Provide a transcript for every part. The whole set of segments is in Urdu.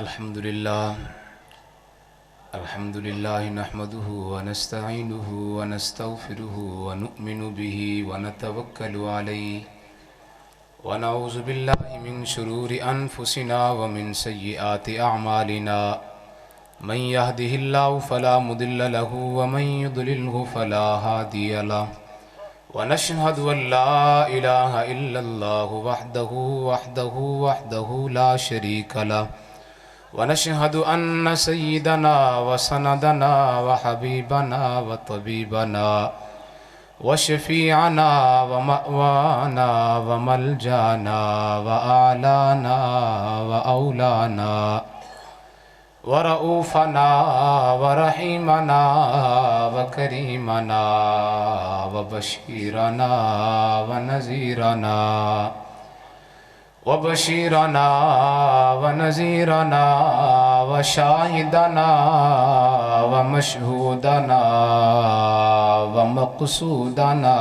الحمد لله نحمده ونستعينه ونستغفره ونؤمن به ونتوكل عليه ونعوذ بالله من شرور أنفسنا ومن سيئات أعمالنا من يهده الله فلا مضل له ومن يضلله فلا هادي له ونشهد أن لا إله إلا الله وحده لا شريك له ونشهد أن سيدنا وسندنا وحبيبنا وطبيبنا وشفيعنا ومأوانا وملجانا وأعلانا وأولانا ورؤوفنا ورحيمنا وكريمنا وبشيرنا ونذيرنا وشاهدنا ومشهودنا ومقصودنا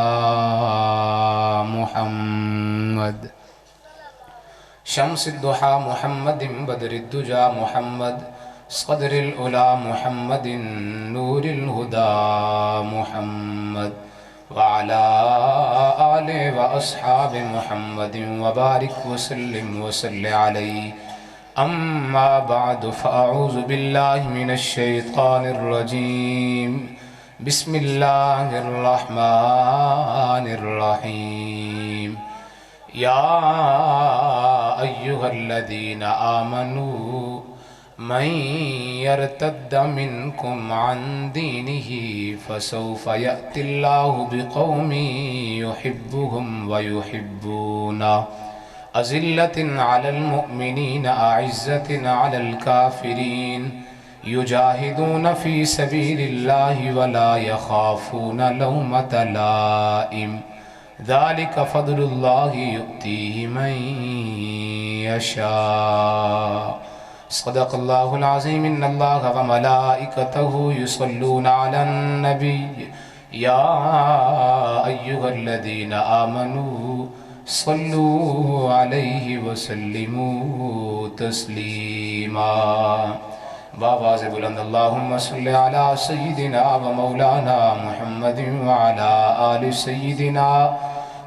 محمد شمس الضحى محمد بدر الدجى محمد صدر الأولى محمد نور الهدى محمد وعلى آله وأصحاب محمد وبارك وسلم وصل عليه أما بعد فأعوذ بالله من الشيطان الرجيم بسم الله الرحمن الرحيم يا أيها الذين آمنوا من يرتد منكم عن دينه فسوف يأتي الله بقوم يحبهم ويحبونه أذلة على المؤمنين أعزة على الكافرين يجاهدون في سبيل الله ولا يخافون لومة لائم ذلك فضل الله يؤتيه من يشاء صدق الله العظيم إن الله وملائكته يصلون على النبي يا أيها الذين آمنوا صلوا عليه وسلموا تسليما بآواز بلند اللهم صل على سيدنا ومولانا محمد وعلى آل سيدنا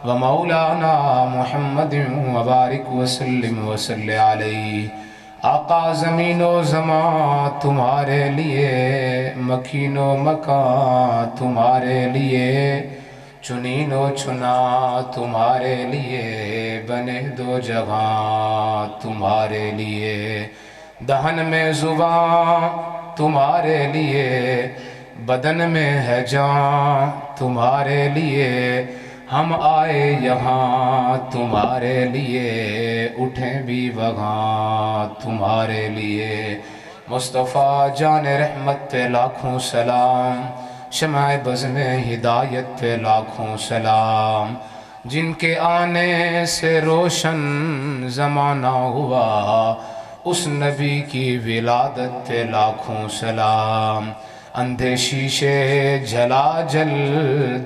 ومولانا محمد وبارك وسلم وصل عليه آقا زمین و زمان تمہارے لیے مکین و مکان تمہارے لیے چنین و چنا تمہارے لیے بنے دو جہاں تمہارے لیے دہن میں زبان تمہارے لیے بدن میں ہے جان تمہارے لیے ہم آئے یہاں تمہارے لیے اٹھیں بھی وہاں تمہارے لیے مصطفیٰ جان رحمت پہ لاکھوں سلام شمع بزم ہدایت پہ لاکھوں سلام جن کے آنے سے روشن زمانہ ہوا اس نبی کی ولادت پہ لاکھوں سلام اندھے شیشے جلا جل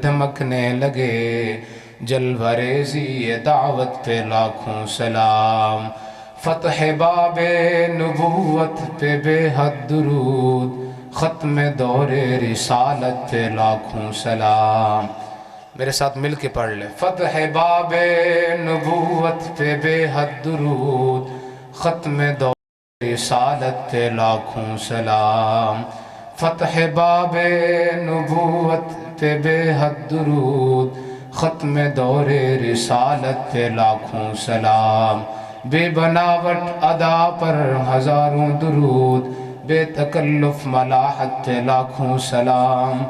دھمکنے لگے جلوریزی دعوت پہ لاکھوں سلام فتح باب نبوت پہ بے حد درود ختم دور رسالت پہ لاکھوں سلام میرے ساتھ مل کے پڑھ لیں فتح باب نبوت پہ بے حد درود ختم دور رسالت پہ لاکھوں سلام فتح باب نبوت پہ بے حد درود ختم دور رسالت پہ لاکھوں سلام بے بناوٹ ادا پر ہزاروں درود بے تکلف ملاحت پہ لاکھوں سلام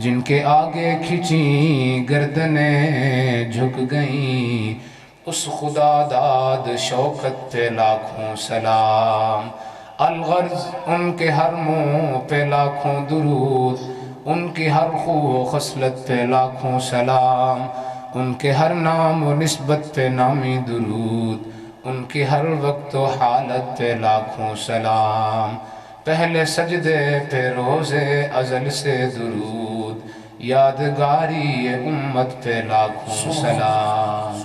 جن کے آگے کھچیں گردنیں جھک گئیں اس خدا داد شوکت پہ لاکھوں سلام الغرض ان کے ہر منہ پہ لاکھوں درود ان کی ہر خو و خصلت پہ لاکھوں سلام ان کے ہر نام و نسبت پہ نامی درود ان کی ہر وقت و حالت پہ لاکھوں سلام پہلے سجدے پہ روز ازل سے درود یادگاری امت پہ لاکھوں سلام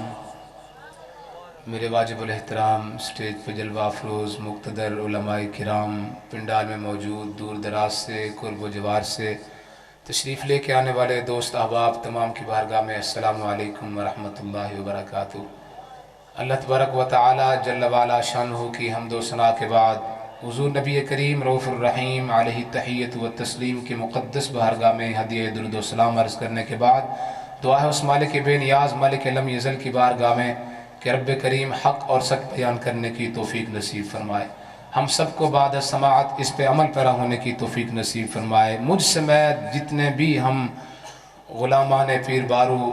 میرے واجب الاحترام اسٹیج پہ جلوہ افروز مقتدر علماء کرام، پنڈال میں موجود دور دراز سے قرب و جوار سے تشریف لے کے آنے والے دوست احباب تمام کی بارگاہ میں السلام علیکم ورحمۃ اللہ وبرکاتہ۔ اللہ تبارک و تعالی جل وعلا شانہ کی حمد و ثنا کے بعد حضور نبی کریم رؤوف الرحیم علیہ تحیت و تسلیم کی مقدس بارگاہ میں ہدیہ درود و سلام عرض کرنے کے بعد دعا ہے اس مالک بے نیاز مالک لم یزل کی بارگاہ میں کہ رب کریم حق اور سچ بیان کرنے کی توفیق نصیب فرمائے، ہم سب کو بعد سماعت اس پہ عمل پیرا ہونے کی توفیق نصیب فرمائے۔ مجھ سمیت جتنے بھی ہم غلامان پیر بارو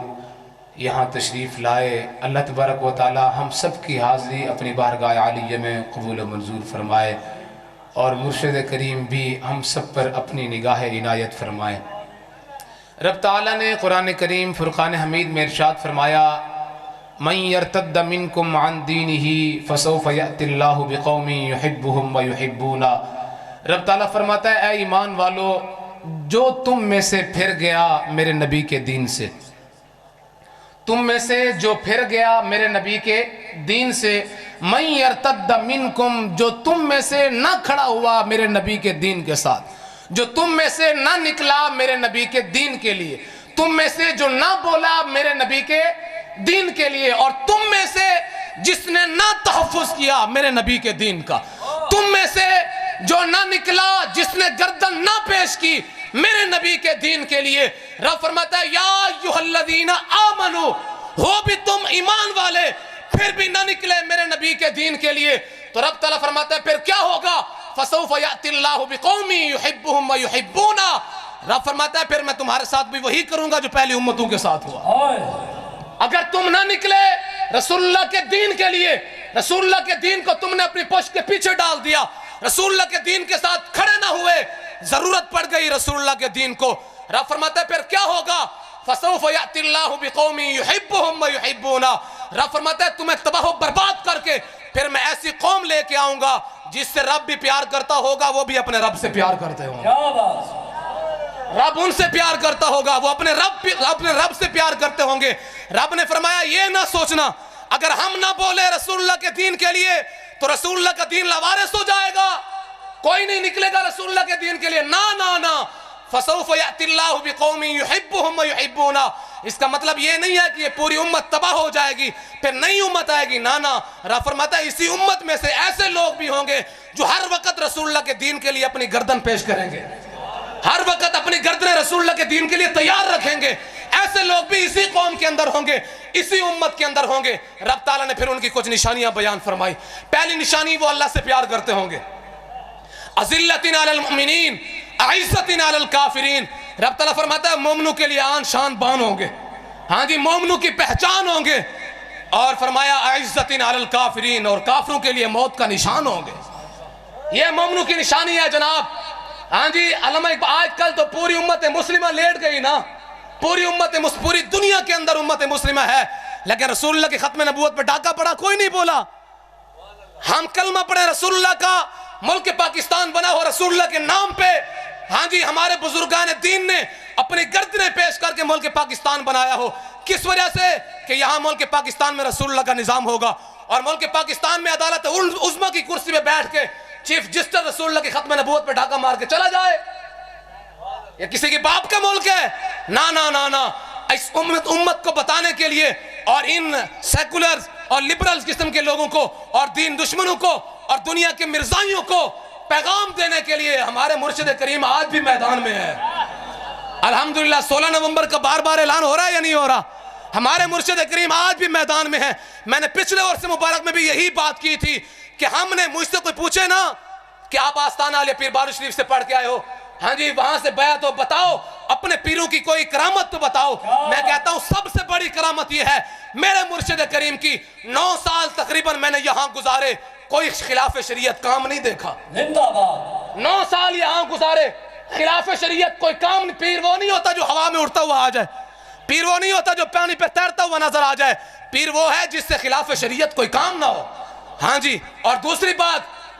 یہاں تشریف لائے، اللہ تبارک و تعالی ہم سب کی حاضری اپنی بارگاہ عالیہ میں قبول و منظور فرمائے، اور مرشد کریم بھی ہم سب پر اپنی نگاہ عنایت فرمائے۔ رب تعالیٰ نے قرآن کریم فرقان حمید میں ارشاد فرمایا، من یرتد منکم عن دینہ فسوف یأتی اللہ بقوم یحبہم ویحبونا۔ رب تعالیٰ فرماتا ہے اے ایمان والو، جو تم میں سے پھر گیا میرے نبی کے دین سے، تم میں سے جو پھر گیا میرے نبی کے دین سے، من یرتد منکم، جو تم میں سے نہ کھڑا ہوا میرے نبی کے دین کے ساتھ، جو تم میں سے نہ نکلا میرے نبی کے دین کے لیے، تم میں سے جو نہ بولا میرے نبی کے دین کے لیے، اور تم میں سے جس نے نہ تحفظ کیا میرے نبی کے دین کا، تم میں سے جو نہ نکلا جس نے گردن نہ پیش کی میرے نبی کے دین کے لیے، رب فرماتا ہے یا ایھا الذین آمنو، ہو بھی تم ایمان والے پھر بھی نہ نکلے میرے نبی کے دین کے لیے، تو رب تعالیٰ فرماتا ہے پھر کیا ہوگا، فسوف یأتی اللہ بقوم یحبہم ویحبونا، رب فرماتا ہے پھر میں تمہارے ساتھ بھی وہی کروں گا جو پہلی امتوں کے ساتھ ہوا۔ اگر تم نہ نکلے رسول اللہ کے دین کے لیے، رسول اللہ کے دین کو تم نے اپنی پشت کے پیچھے ڈال دیا، رسول اللہ کے دین کے ساتھ کھڑے نہ ہوئے، ضرورت پڑ گئی رسول اللہ کے دین کو، رب فرماتا ہے پھر کیا ہوگا، فسوف یأتی اللہ بقوم یحبہم ویحبونا، رب فرماتا ہے تمہیں تباہ و برباد کر کے پھر میں ایسی قوم لے کے آؤں گا جس سے رب بھی پیار کرتا ہوگا، وہ بھی اپنے رب سے پیار کرتے ہوں گے، رب ان سے پیار کرتا ہوگا، وہ اپنے رب سے پیار کرتے ہوں گے۔ رب نے فرمایا یہ نہ سوچنا اگر ہم نہ بولے رسول اللہ کے دین کے لیے تو رسول اللہ کا دین لاوارث ہو جائے گا، کوئی نہیں نکلے گا رسول اللہ کے دین کے لیے، نہ فسوف یأتی اللہ بقوم یحبہم ویحبونا، اس کا مطلب یہ نہیں ہے کہ یہ پوری امت تباہ ہو جائے گی پھر نئی امت آئے گی، نہ رب فرماتا ہے اسی امت میں سے ایسے لوگ بھی ہوں گے جو ہر وقت رسول اللہ کے دین کے لیے اپنی گردن پیش کریں گے، ہر وقت اپنی گردن رسول اللہ کے دین کے لیے تیار رکھیں گے، ایسے لوگ بھی اسی قوم کے اندر ہوں گے، اسی امت کے اندر ہوں گے۔ رب تعالیٰ نے پھر ان کی کچھ نشانیاں بیان فرمائی، پہلی نشانی وہ اللہ سے پیار کرتے ہوں گے، اذلۃ علی المؤمنین اعزۃ علی الکافرین، رب تعالیٰ فرماتا ہے مومنوں کے لیے آن شان بان ہوں گے، ہاں جی مومنوں کی پہچان ہوں گے، اور فرمایا اعزۃ علی الکافرین، اور کافروں کے لیے موت کا نشان ہوں گے، یہ مومنوں کی نشانی ہے جناب۔ ہاں جی علماء آج کل تو پوری امت مسلمہ لیٹ گئی نا، پوری دنیا کے اندر امت مسلمہ ہے، لیکن رسول اللہ کے ختم نبوت پہ ڈاکہ پڑا کوئی نہیں بولا، ہم کلمہ پڑھے رسول اللہ کا، ملک پاکستان بنا ہو رسول اللہ کے نام پہ، ہاں جی ہمارے بزرگان دین نے اپنی گردنیں پیش کر کے ملک پاکستان بنایا ہو، کس وجہ سے کہ یہاں ملک پاکستان میں رسول اللہ کا نظام ہوگا، اور ملک پاکستان میں عدالت عظمیٰ کی کرسی پہ بیٹھ کے چیف جسٹس رسول اللہ کی ختم نبوت پہ ڈاکہ مار کے چلا جائے، یہ کسی کے باپ کا ملک ہے، نہ اس امت کو بتانے کے لیے اور ان سیکولرز اور لبرلز قسم کے لوگوں کو اور دین دشمنوں کو اور دنیا کے مرزائیوں کو پیغام دینے کے لیے ہمارے مرشد کریم آج بھی میدان میں ہے۔ الحمدللہ 16 نومبر کا بار بار اعلان ہو رہا ہے یا نہیں ہو رہا؟ ہمارے مرشد کریم آج بھی میدان میں ہے۔ میں نے پچھلے عرص مبارک میں بھی یہی بات کی تھی کہ ہم نے مجھ سے کوئی پوچھے نا کہ آپ آستانہ علی پیر بارو شریف سے پڑھ کے آئے ہو، ہاں جی وہاں سے بیعت ہو، بتاؤ اپنے پیروں کی کوئی کرامت تو بتاؤ، میں کہتا ہوں سب سے بڑی کرامت یہ ہے میرے مرشد کریم کی 9 سال تقریباً میں نے یہاں گزارے، کوئی خلاف شریعت کام نہیں دیکھا، 9 سال یہاں گزارے، خلاف شریعت کوئی کام نہیں، پیر وہ نہیں ہوتا جو ہوا میں اڑتا ہوا آ جائے، پیر وہ نہیں ہوتا جو پانی پہ تیرتا ہوا نظر آ جائے، پیر وہ ہے جس سے خلاف شریعت کوئی کام نہ ہو، ہاں جی۔ اور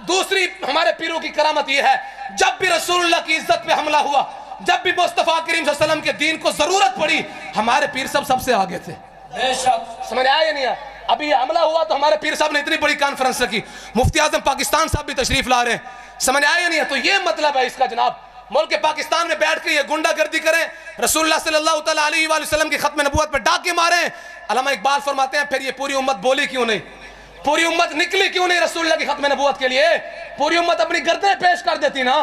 دوسری ہمارے پیروں کی کرامت یہ ہے جب بھی رسول اللہ کی عزت پہ حملہ ہوا، جب بھی مصطفیٰ کریم صلی اللہ علیہ وسلم کے دین کو ضرورت پڑی، ہمارے پیر سب سے آگے تھے، بے شک، سمجھ آیا یا نہیں آیا؟ ابھی یہ حملہ ہوا تو ہمارے پیر صاحب نے اتنی بڑی کانفرنس رکھی, مفتی اعظم پاکستان صاحب بھی تشریف لا رہے ہیں, سمجھ آیا نہیں ہے؟ تو یہ مطلب ہے اس کا جناب, ملک پاکستان میں بیٹھ کے یہ گنڈا گردی کریں, رسول اللہ صلی اللہ تعالیٰ علیہ وآلہ وسلم کی ختم نبوت پہ ڈاکے ماریں. علامہ اقبال فرماتے ہیں پھر یہ پوری امت بولی کیوں نہیں, پوری امت نکلی کیوں نہیں رسول اللہ کی ختم نبوت کے لیے؟ پوری امت اپنی گردنیں پیش کر دیتی نا,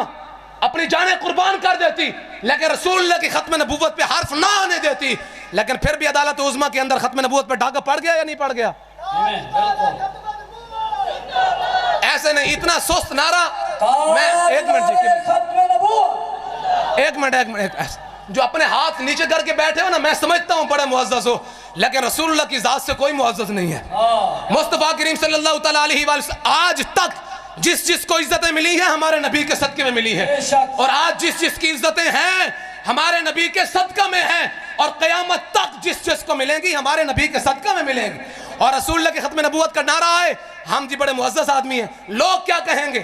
اپنی جانیں قربان کر دیتی, لیکن رسول اللہ کی ختم نبوت پہ حرف نہ آنے دیتی. لیکن پھر بھی عدالت عظمیٰ کے اندر ختم نبوت پہ ڈاکہ پڑ گیا یا نہیں پڑ گیا؟ ایسے نہیں, اتنا سست نعرہ. میں ایک منٹ جو اپنے ہاتھ نیچے کر کے بیٹھے ہو نا, میں سمجھتا ہوں بڑے معزز ہو, لیکن رسول اللہ کی ذات سے کوئی معزز نہیں ہے. مصطفیٰ کریم صلی اللہ تعالیٰ علیہ وآلہ وسلم آج تک جس کو عزتیں ملی ہیں ہمارے نبی کے صدقے میں ملی ہے, اور آج جس کی عزتیں ہیں ہمارے نبی کے صدقہ میں ہیں, اور قیامت تک جس کو ملیں گی ہمارے نبی کے صدقہ میں ملیں گی. اور رسول اللہ کی ختم نبوت کا نعرہ آئے, ہم جی بڑے معزز آدمی ہیں, لوگ کیا کہیں گے؟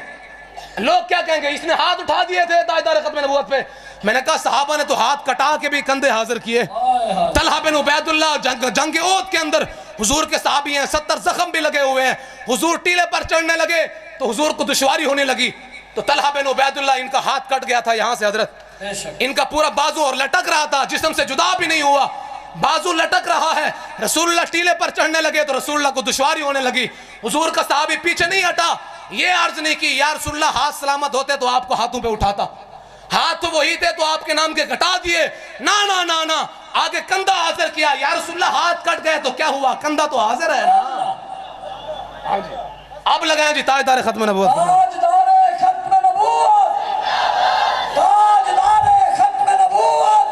لوگ کیا کہیں گے؟ اس نے ہاتھ اٹھا دیے تھے تاجدار ختم نبوت پہ. میں نے کہا صحابہ نے تو ہاتھ کٹا کے بھی کندھے حاضر کیے. طلحہ بن عبید اللہ جنگ احد کے اندر حضور کے صحابی ہیں, 70 زخم بھی لگے ہوئے ہیں. حضور ٹیلے پر چڑھنے لگے تو حضور کو دشواری ہونے لگی, تو طلحہ بن عبید اللہ ان کا ہاتھ کٹ گیا تھا یہاں سے حضرت, ان کا پورا بازو اور لٹک رہا تھا, جسم سے جدا بھی نہیں ہوا, بازو لٹک رہا ہے. رسول اللہ ٹیلے پر چڑھنے لگے تو رسول اللہ کو دشواری ہونے لگی. حضور کا صحابی پیچھے نہیں ہٹا, یہ عرض نہیں کی یا رسول اللہ ہاتھ سلامت ہوتے تو آپ کو ہاتھوں پہ اٹھاتا, ہاتھ تو وہی تھے تو آپ کے نام کے کٹا دیے. نا آگے کندھا حاضر کیا, یا رسول اللہ ہاتھ کٹ گئے تو کیا ہوا, کندھا تو حاضر ہے نا. اب لگائیں جی تاجدار ختم نبوت, تاجدار ختم نبوت, تاجدار ختم نبوت,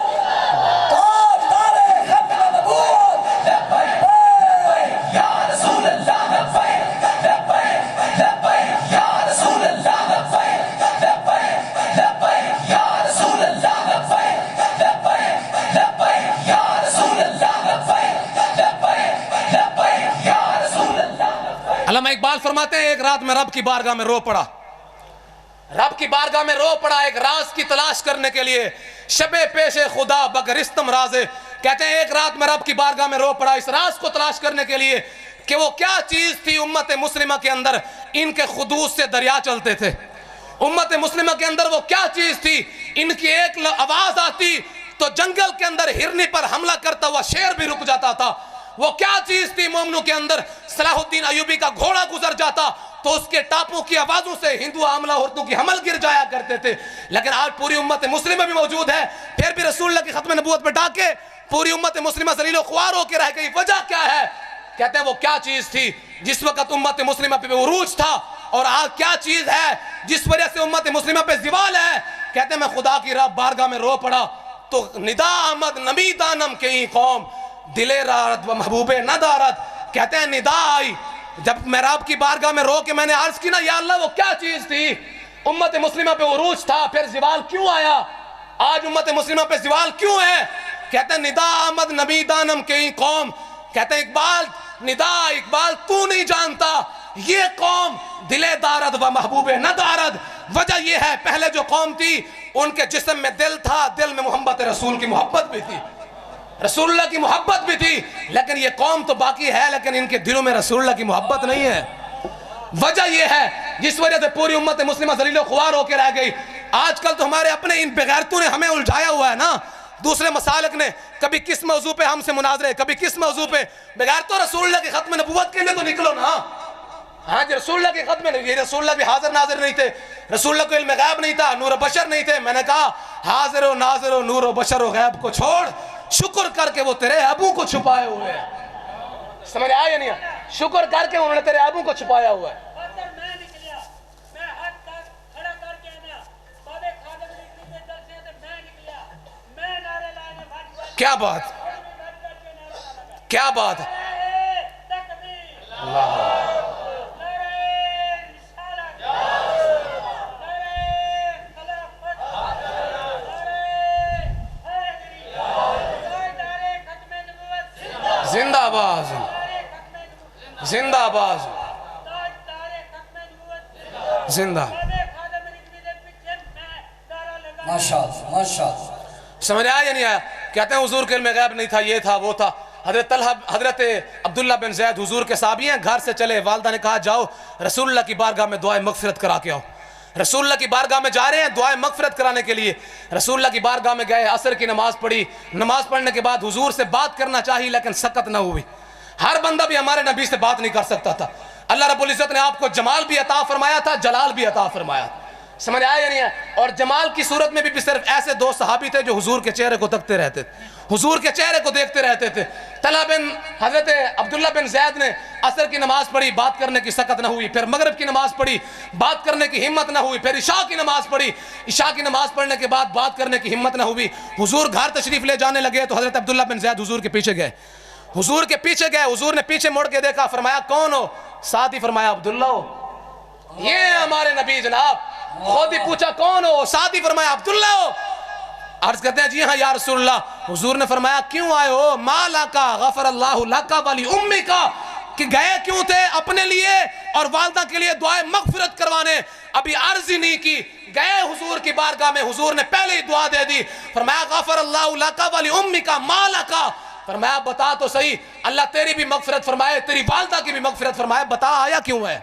تاجدار ختم نبوت. لبیک یا رسول اللہ, لبیک لبیک لبیک یا رسول اللہ, لبیک لبیک لبیک یا رسول اللہ, لبیک لبیک لبیک یا رسول اللہ, لبیک لبیک لبیک یا رسول اللہ. علامہ اقبال فرماتے ہیں ایک رات میں رب کی بارگاہ میں رو پڑا, رب کی بارگاہ میں رو پڑا ایک راز کی تلاش کرنے کے لیے. شب پیش خدا بگرستم رازے, کہتے ہیں ایک رات میں رب کی بارگاہ میں رو پڑا اس راز کو تلاش کرنے کے لیے کہ وہ کیا چیز تھی امت مسلمہ کے اندر. ان کے خدود سے دریا چلتے تھے, امت مسلمہ کے اندر وہ کیا چیز تھی, ان کی ایک آواز آتی تو جنگل کے اندر ہرنی پر حملہ کرتا ہوا شیر بھی رک جاتا تھا. وہ کیا چیز تھی مومنوں کے اندر, صلاح الدین ایوبی کا گھوڑا گزر جاتا تو اس کے ٹاپوں کی آوازوں سے ہندو حاملہ عورتوں کی حمل گر جایا کرتے تھے. لیکن آج پوری امت مسلمہ بھی موجود ہے, پھر بھی رسول اللہ کی ختم نبوت پہ ڈاکے, پوری امت مسلمہ ذلیل و خوار ہو کے رہ گئی. وجہ کیا ہے؟ کہتے ہیں وہ کیا چیز تھی جس وقت امت مسلمہ پہ عروج تھا, اور آج کیا چیز ہے جس وجہ سے امت مسلمہ پہ زوال ہے. کہتے ہیں میں خدا کی رب بارگاہ میں رو پڑا تو ندا آمد نمی دانم کئی قوم, دلے رارت و محبوب نہ دارت. کہتے ہیں ندا آئی جب میں رب کی بارگاہ میں رو کے میں نے عرض کی نا, یا اللہ وہ کیا چیز تھی, امت مسلمہ پہ عروج تھا, پھر زوال کیوں آیا, آج امت مسلمہ پہ زوال کیوں ہے؟ کہتے ہیں ندا آمد نبی دانم کئی قوم. کہتے ہیں اقبال ندا, اقبال تو نہیں جانتا یہ قوم دلے دارد و محبوب نہ دارد. وجہ یہ ہے پہلے جو قوم تھی ان کے جسم میں دل تھا, دل میں محمد رسول کی محبت بھی تھی, رسول اللہ کی محبت بھی تھی, لیکن یہ قوم تو باقی ہے لیکن ان کے دلوں میں رسول اللہ کی محبت نہیں ہے. وجہ یہ ہے جس وجہ سے پوری امت مسلمہ ذلیل و خوار ہو کے رہ گئی. آج کل تو ہمارے اپنے ان بغیرتوں نے ہمیں الجھایا ہوا ہے نا, دوسرے مسالک نے کبھی کس موضوع پہ ہم سے مناظرے, کبھی کس موضوع پہ. بغیر تو رسول اللہ کی ختم نبوت کے لیے تو نکلو نا. ہاں جی رسول اللہ کی ختم نبوت, یہ رسول اللہ بھی حاضر ناظر نہیں تھے, رسول اللہ کو علم غیب نہیں تھا, نور و بشر نہیں تھے. میں نے کہا حاضر و ناظر و نور و بشر و غیب کو چھوڑ, شکر کر کے وہ تیرے عیبوں کو چھپائے ہوئے ہیں. سمجھ آیا نہیں؟ شکر کر کے انہوں نے تیرے عیبوں کو چھپایا ہوا ہے. کیا بات, کیا بات ہے. زندہ آباد, زندہ آباد, زندہ. ماشاءاللہ ماشاءاللہ. سمجھ آیا یا نہیں آیا؟ کہتے ہیں حضور کے علم غیب نہیں تھا, یہ تھا وہ تھا. حضرت طلحہ حضرت عبداللہ بن زید حضور کے صحابی ہیں، گھر سے چلے، والدہ نے کہا جاؤ رسول اللہ کی بارگاہ میں دعائے مغفرت کرا کے آؤ۔ رسول اللہ کی بارگاہ میں جا رہے ہیں دعائے مغفرت کرانے کے لیے، رسول اللہ کی بارگاہ میں گئے، عصر کی نماز پڑھی، نماز پڑھنے کے بعد حضور سے بات کرنا چاہی لیکن سکت نہ ہوئی۔ ہر بندہ بھی ہمارے نبی سے بات نہیں کر سکتا تھا، اللہ رب العزت نے آپ کو جمال بھی عطا فرمایا تھا، جلال بھی عطا فرمایا تھا، سمجھ آیا یا نہیں ہے؟ اور جمال کی صورت میں بھی صرف ایسے دو صحابی تھے جو حضور کے چہرے کو تکتے رہتے تھے، حضور کے چہرے کو دیکھتے رہتے تھے۔ طلحہ بن حضرت عبداللہ بن زید نے عصر کی نماز پڑھی، بات کرنے کی سکت نہ ہوئی، پھر مغرب کی نماز پڑھی، بات کرنے کی ہمت نہ ہوئی، پھر عشاء کی نماز پڑھی، عشاء کی نماز پڑھنے کے بعد بات کرنے کی ہمت نہ ہوئی۔ حضور گھر تشریف لے جانے لگے تو حضرت عبداللہ بن زید حضور کے پیچھے گئے، حضور کے پیچھے گئے، حضور نے پیچھے مڑ کے دیکھا، فرمایا کون ہو؟ ساتھ ہی فرمایا عبداللہ ہو، یہ ہمارے نبی جناب، خود ہی پوچھا کون ہو؟ ساتھ ہی فرمایا عبداللہ ہو۔ عرض کرتے ہیں جی ہاں یا رسول اللہ۔ حضور نے فرمایا کیوں آئے ہو؟ ما لکا غفر اللہ لکا ولی امکا، کہ گئے کیوں تھے؟ اپنے لیے اور والدہ کے لیے دعائے مغفرت کروانے، ابھی عرض ہی نہیں کی، گئے حضور کی بارگاہ میں، حضور نے پہلے ہی دعا دے دی، فرمایا غفر اللہ لکا ولی امکا ما لکا، فرمایا بتا تو صحیح، اللہ تیری بھی مغفرت فرمائے، تیری والدہ کی بھی مغفرت فرمائے، بتا آیا کیوں ہے؟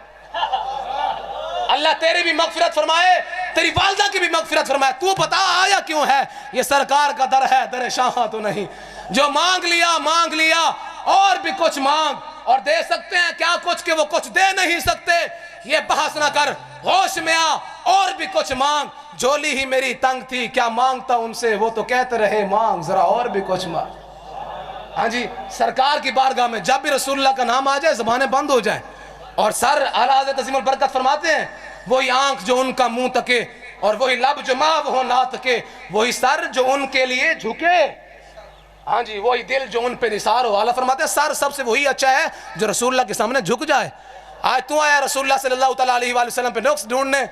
اللہ تیری بھی مغفرت فرمائے، تیری والدہ کی بھی مغفرت فرمائے، تو بتا آیا کیوں ہے؟ یہ سرکار کا در ہے، در شاہ تو نہیں، جو مانگ لیا اور بھی کچھ مانگ، اور دے سکتے ہیں کیا کچھ کہ وہ کچھ دے نہیں سکتے، یہ بحث نہ کر، ہوش میں آ، اور بھی کچھ مانگ، جھولی ہی میری تنگ تھی کیا مانگتا ان سے، وہ تو کہتے رہے مانگ ذرا اور بھی کچھ مانگ۔ ہاں جی، سرکار کی بارگاہ میں جب بھی رسول اللہ کا نام آ جائے زبانیں بند ہو جائیں، اور سر اعلیٰ حضرت عظیم البرکت فرماتے ہیں وہی آنکھ جو ان کا منہ تکے، اور وہی لب جو ماو ہو نہ تکے، وہی سر جو ان کے لیے جھکے، ہاں جی وہی دل جو ان پہ نثار ہو۔ اعلیٰ فرماتے ہیں سر سب سے وہی اچھا ہے جو رسول اللہ کے سامنے جھک جائے۔ آج تو آیا رسول اللہ صلی اللہ تعالیٰ علیہ وآلہ وسلم پہ نقص ڈھونڈنے،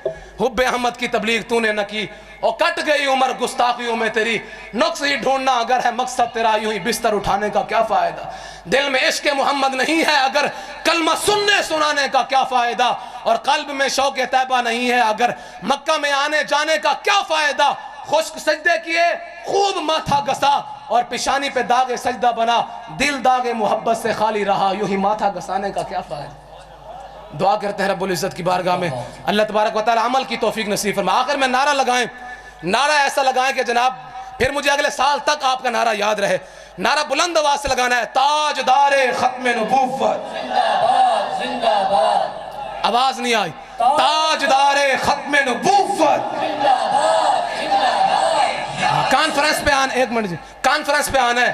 حب احمد کی تبلیغ تو نے نہ کی، اور کٹ گئی عمر گستاخیوں میں تیری، نقص ہی ڈھونڈنا اگر ہے مقصد تیرا، یوں ہی بستر اٹھانے کا کیا فائدہ، دل میں عشق محمد نہیں ہے اگر کلمہ سننے سنانے کا کیا فائدہ، اور قلب میں شوق طیبہ نہیں ہے اگر مکہ میں آنے جانے کا کیا فائدہ، خشک سجدے کیے خوب ماتھا گسا، اور پیشانی پہ داغ سجدہ بنا، دل داغ محبت سے خالی رہا، یوں ہی ماتھا گسانے کا کیا فائدہ۔ دعا کرتے ہیں رب العزت کی بارگاہ میں اللہ تبارک و تعالی عمل کی توفیق نصیب فرمائے۔ آخر میں نعرہ لگائیں، نعرہ ایسا لگائیں کہ جناب پھر مجھے اگلے سال تک آپ کا نعرہ یاد رہے، نعرہ بلند آواز سے لگانا ہے، تاجدار ختم نبوت، زندہ باد، آواز نہیں آئی، تاجدار ختم نبوت، کانفرنس پہ آنا، ایک منٹ جی، کانفرنس پہ آنا ہے،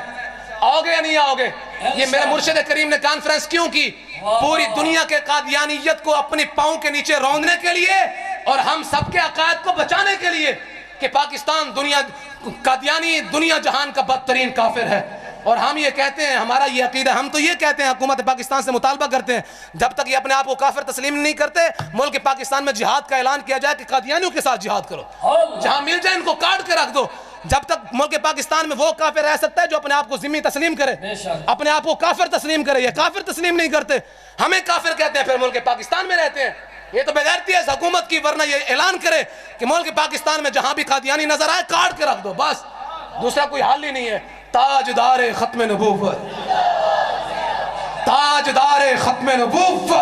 آؤ گے یا نہیں آؤ گے؟ یہ میرے مرشد کریم نے کانفرنس کیوں کی؟ پوری دنیا کے قادیانیت کو اپنی پاؤں کے نیچے روندنے کے لیے، اور ہم سب کے عقائد کو بچانے کے لیے کہ پاکستان قادیانی دنیا جہان کا بدترین کافر ہے، اور ہم یہ کہتے ہیں، ہمارا یہ عقیدہ، ہم تو یہ کہتے ہیں، حکومت پاکستان سے مطالبہ کرتے ہیں جب تک یہ اپنے آپ کو کافر تسلیم نہیں کرتے، ملک پاکستان میں جہاد کا اعلان کیا جائے کہ قادیانیوں کے ساتھ جہاد کرو، جہاں مل جائے ان کو کاٹ کے رکھ دو۔ جب تک ملک پاکستان میں وہ کافر رہ سکتا ہے جو اپنے آپ کو ذمی تسلیم کرے، اپنے آپ کو کافر تسلیم کرے، یہ کافر تسلیم نہیں کرتے، ہمیں کافر کہتے ہیں، پھر ملک پاکستان میں رہتے ہیں، یہ تو بغیرتی ہے اس حکومت کی، ورنہ یہ اعلان کرے کہ ملک پاکستان میں جہاں بھی قادیانی نظر آئے کاٹ کے رکھ دو، بس دوسرا کوئی حل ہی نہیں ہے۔ تاجدار ختم نبوت، تاجدار ختم نبوت،